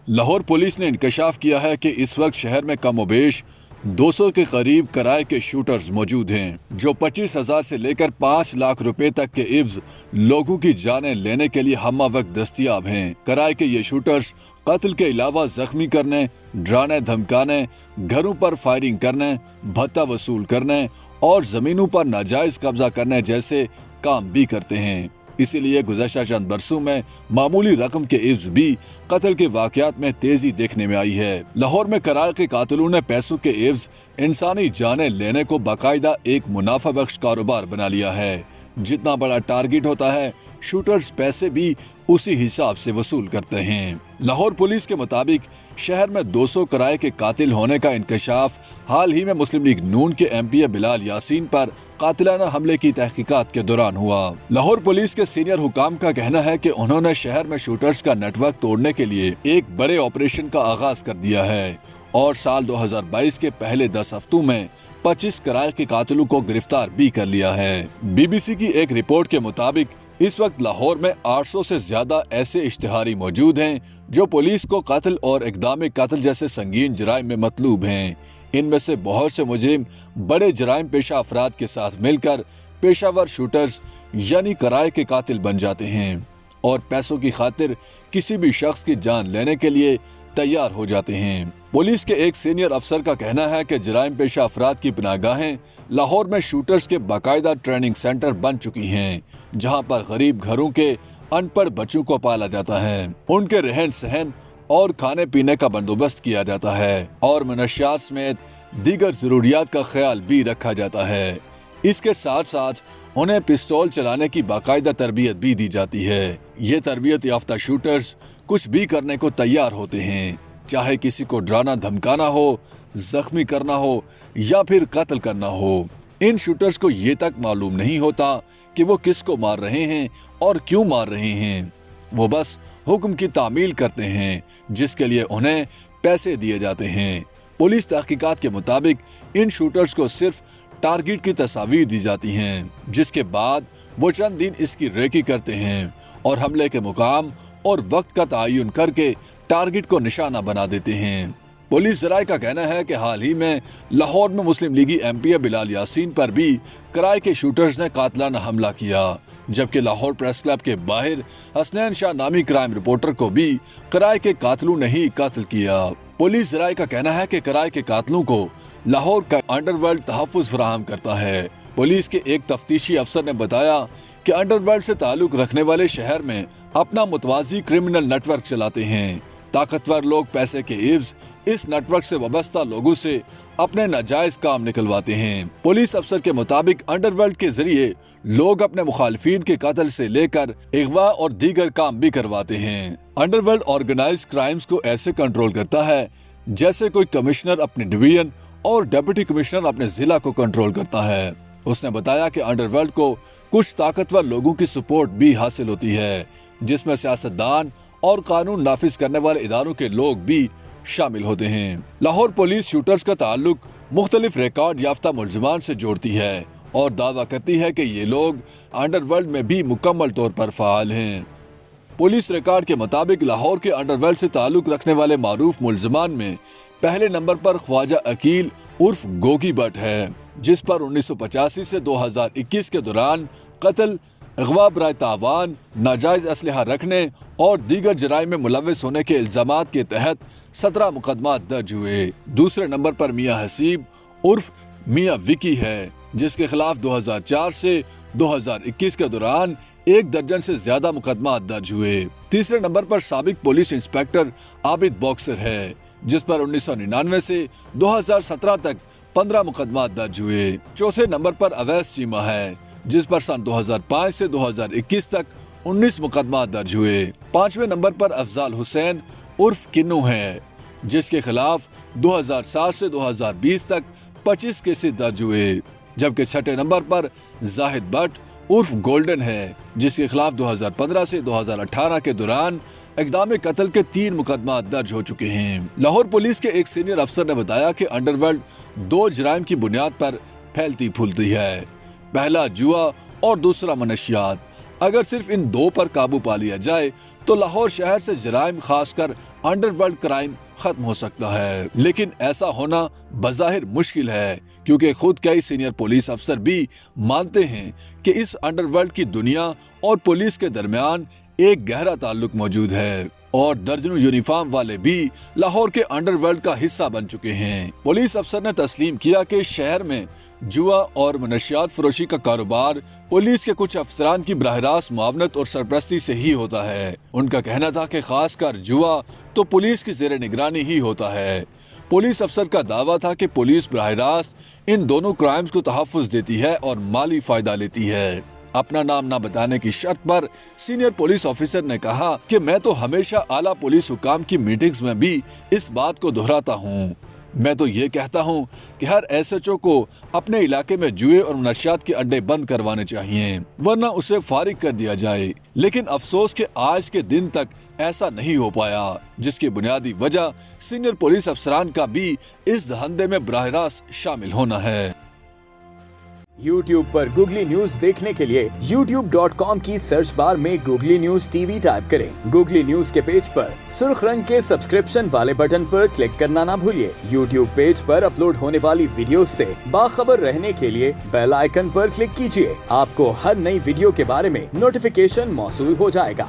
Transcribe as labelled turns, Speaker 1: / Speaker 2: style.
Speaker 1: Lahore police ने इंकशाफ किया है कि इस वक्त शहर में कम बेश 200 के करीब कराए के शूटर्स मौजूद हैं, जो 25,000 से लेकर 5 लाख रुपए तक के इव्ज लोगों की जानें लेने के लिए हम्मा वक्त दस्तयाब हैं। कराए के ये शूटर्स कत्ल के अलावा जख्मी करने, डराने धमकाने, घरों पर फायरिंग करने, भत्ता वसूल करने और जमीनों पर नाजायज कब्जा करने जैसे काम भी करते हैं। इसीलिए गुज़श्ता चंद बरसों में मामूली रकम के इव्ज भी कत्ल के वाकयात में तेजी देखने में आई है। लाहौर में कराए के कातिलों ने पैसों के इव्ज इंसानी जानें लेने को बाकायदा एक मुनाफा बख्श कारोबार बना लिया है। जितना बड़ा टारगेट होता है, शूटर्स पैसे भी उसी हिसाब से वसूल करते हैं। लाहौर पुलिस के मुताबिक शहर में 200 कराए के कातिल होने का इंकशाफ हाल ही में मुस्लिम लीग नून के MP बिलाल यासीन पर कातिलाना हमले की तहकीकात के दौरान हुआ। लाहौर पुलिस के सीनियर हुकाम का कहना है कि उन्होंने शहर में शूटर्स का नेटवर्क तोड़ने के लिए एक बड़े ऑपरेशन का आगाज कर दिया है और साल 2022 के पहले 10 हफ्तों में 25 कराए के कातिलों को गिरफ्तार भी कर लिया है। BBC की एक रिपोर्ट के मुताबिक इस वक्त लाहौर में 800 से ज्यादा ऐसे इश्तिहारी मौजूद हैं जो पुलिस को कत्ल और इक़दाम कत्ल जैसे संगीन जराइम में मतलूब हैं। इनमें से बहुत से मुजरिम बड़े जराइम पेशा अफराद के साथ मिलकर पेशावर शूटर्स यानी कराए के कातिल बन जाते हैं और पैसों की खातिर किसी भी शख्स की जान लेने के लिए तैयार हो जाते हैं। पुलिस के एक सीनियर अफसर का कहना है कि जराइम पेशा अफराद की पनाहगाहें लाहौर में शूटर्स के बाकायदा ट्रेनिंग सेंटर बन चुकी हैं, जहां पर गरीब घरों के अनपढ़ बच्चों को पाला जाता है, उनके रहन सहन और खाने पीने का बंदोबस्त किया जाता है और मनशियात समेत दीगर जरूरियात का ख्याल भी रखा जाता है। इसके साथ साथ उन्हें पिस्तौल चलाने की बाकायदा तरबियत भी दी जाती है। ये तरबियत याफ्ता शूटर्स कुछ भी करने को तैयार होते हैं, चाहे किसी को डराना धमकाना हो, जख्मी करना हो या फिर कत्ल करना हो। इन शूटर्स को ये तक मालूम नहीं होता कि वो किसको मार रहे हैं और क्यों मार रहे हैं। वो बस हुक्म की तामील करते हैं जिसके लिए उन्हें पैसे दिए जाते हैं। पुलिस तहकीकात के मुताबिक इन शूटर्स को सिर्फ टारगेट की तस्वीर दी जाती हैं, जिसके बाद वो चंद दिन इसकी रेकी करते हैं और हमले के मुकाम और वक्त का तयन करके टारगेट को निशाना बना देते हैं। पुलिस जराये का कहना है कि हाल ही में लाहौर में मुस्लिम लीगी MP बिलाल यासीन पर भी कराए के शूटर्स ने कातलाना हमला किया, जबकि लाहौर प्रेस क्लब के बाहर हसनैन शाह नामी क्राइम रिपोर्टर को भी कराए के कातलों ने ही कत्ल किया। पुलिस जराये का कहना है कि कराए के कातलों को लाहौर का अंडरवर्ल्ड तहफ़्फ़ुज़ फराहम करता है। पुलिस के एक तफ्तीशी अफसर ने बताया कि अंडरवर्ल्ड से ताल्लुक रखने वाले शहर में अपना मुतवाज़ी क्रिमिनल नेटवर्क चलाते हैं। ताकतवर लोग पैसे के इव्ज इस नेटवर्क से वाबस्ता लोगों से अपने नाजायज काम निकलवाते हैं। पुलिस अफसर के मुताबिक अंडरवर्ल्ड के जरिए लोग अपने मुखालिफिन के कत्ल से लेकर अगवा और दीगर काम भी करवाते हैं। अंडरवर्ल्ड ऑर्गेनाइज क्राइम्स को ऐसे कंट्रोल करता है जैसे कोई कमिश्नर अपने डिवीजन और डिप्टी कमिश्नर अपने जिला को कंट्रोल करता है। उसने बताया कि अंडरवर्ल्ड को कुछ ताकतवर लोगों की सपोर्ट भी हासिल होती है, जिसमें सियासतदान और कानून नाफिज करने वाले इदारों के लोग भी शामिल होते हैं। लाहौर पुलिस शूटर्स का ताल्लुक मुख्तलिफ रिकॉर्ड याफ्ता मुलजमान से जोड़ती है और दावा करती है कि ये लोग अंडरवर्ल्ड में भी मुकम्मल तौर पर फाल हैं। पुलिस रिकॉर्ड के मुताबिक लाहौर के अंडरवर्ल्ड से ताल्लुक रखने वाले मारूफ मुलजमान में पहले नंबर पर ख्वाजा अकील उर्फ गोगी भट्ट है, जिस पर 1985 से 2021 के दौरान कत्ल, अगवा बराए तावान, नाजायज असलहा रखने और दीगर जराइम में मुलव्विस होने के इल्जामात के तहत 17 मुकदमात दर्ज हुए। दूसरे नंबर पर मियां हसीब उर्फ मियां विकी है, जिसके खिलाफ 2004 से 2021 के दौरान 1 दर्जन से ज्यादा मुकदमात दर्ज हुए। तीसरे नंबर पर साबिक पुलिस इंस्पेक्टर आबिद बॉक्सर है, जिस पर 1999 से 2017 तक 15 मुकदमात दर्ज हुए। चौथे नंबर पर अवैस चीमा है, जिस पर सन 2005 से 2021 तक 19 मुकदमात दर्ज हुए। पांचवें नंबर पर अफजाल हुसैन उर्फ किन्नू है, जिसके खिलाफ 2007 से 2020 तक 25 केसेस दर्ज हुए। जबकि छठे नंबर पर जाहिद भट्ट उर्फ गोल्डन है, जिसके खिलाफ 2015 से 2018 के दौरान इक़दाम कत्ल के 3 मुकदमा दर्ज हो चुके हैं। लाहौर पुलिस के एक सीनियर अफसर ने बताया कि अंडरवर्ल्ड 2 जराइम की बुनियाद पर फैलती फूलती है, पहला जुआ और दूसरा मनशियात। अगर सिर्फ इन 2 पर काबू पा लिया जाए تو لاہور شہر سے جرائم خاص کر انڈر ورلڈ کرائم ختم ہو سکتا ہے، لیکن ایسا ہونا بظاہر مشکل ہے کیونکہ خود کئی سینئر پولیس افسر بھی مانتے ہیں کہ اس انڈر ورلڈ کی دنیا اور پولیس کے درمیان ایک گہرا تعلق موجود ہے، اور درجنوں یونیفارم والے بھی لاہور کے انڈر ورلڈ کا حصہ بن چکے ہیں۔ پولیس افسر نے تسلیم کیا کہ شہر میں جوا اور منشیات فروشی کا کاروبار پولیس کے کچھ افسران کی براہ راست معاونت اور سرپرستی سے ہی ہوتا ہے۔ ان کا کہنا تھا کہ خاص کر جوا تو پولیس کی زیر نگرانی ہی ہوتا ہے۔ پولیس افسر کا دعویٰ تھا کہ پولیس براہ راست ان دونوں کرائمز کو تحفظ دیتی ہے اور مالی فائدہ لیتی ہے۔ اپنا نام نہ بتانے کی شرط پر سینئر پولیس آفیسر نے کہا کہ میں تو ہمیشہ اعلیٰ پولیس حکام کی میٹنگز میں بھی اس بات کو دہراتا ہوں۔ میں تو یہ کہتا ہوں کہ ہر ایس ایچ او کو اپنے علاقے میں جوئے اور منشیات کے اڈے بند کروانے چاہیے، ورنہ اسے فارغ کر دیا جائے، لیکن افسوس کہ آج کے دن تک ایسا نہیں ہو پایا، جس کی بنیادی وجہ سینئر پولیس افسران کا بھی اس دھندے میں براہ راست شامل ہونا ہے۔
Speaker 2: YouTube پر گوگلی نیوز دیکھنے کے لیے youtube.com کی سرچ بار میں googly news T V type کریں۔ گوگلی نیوز کے پیج پر سرخ رنگ کے سبسکرپشن والے بٹن پر کلک کرنا نہ بھولیے۔ YouTube پیج پر اپلوڈ ہونے والی ویڈیوز سے باخبر رہنے کے لیے بیل آئیکن پر کلک کیجیے۔ آپ کو ہر نئی ویڈیو کے بارے میں نوٹیفیکیشن موصول ہو جائے گا۔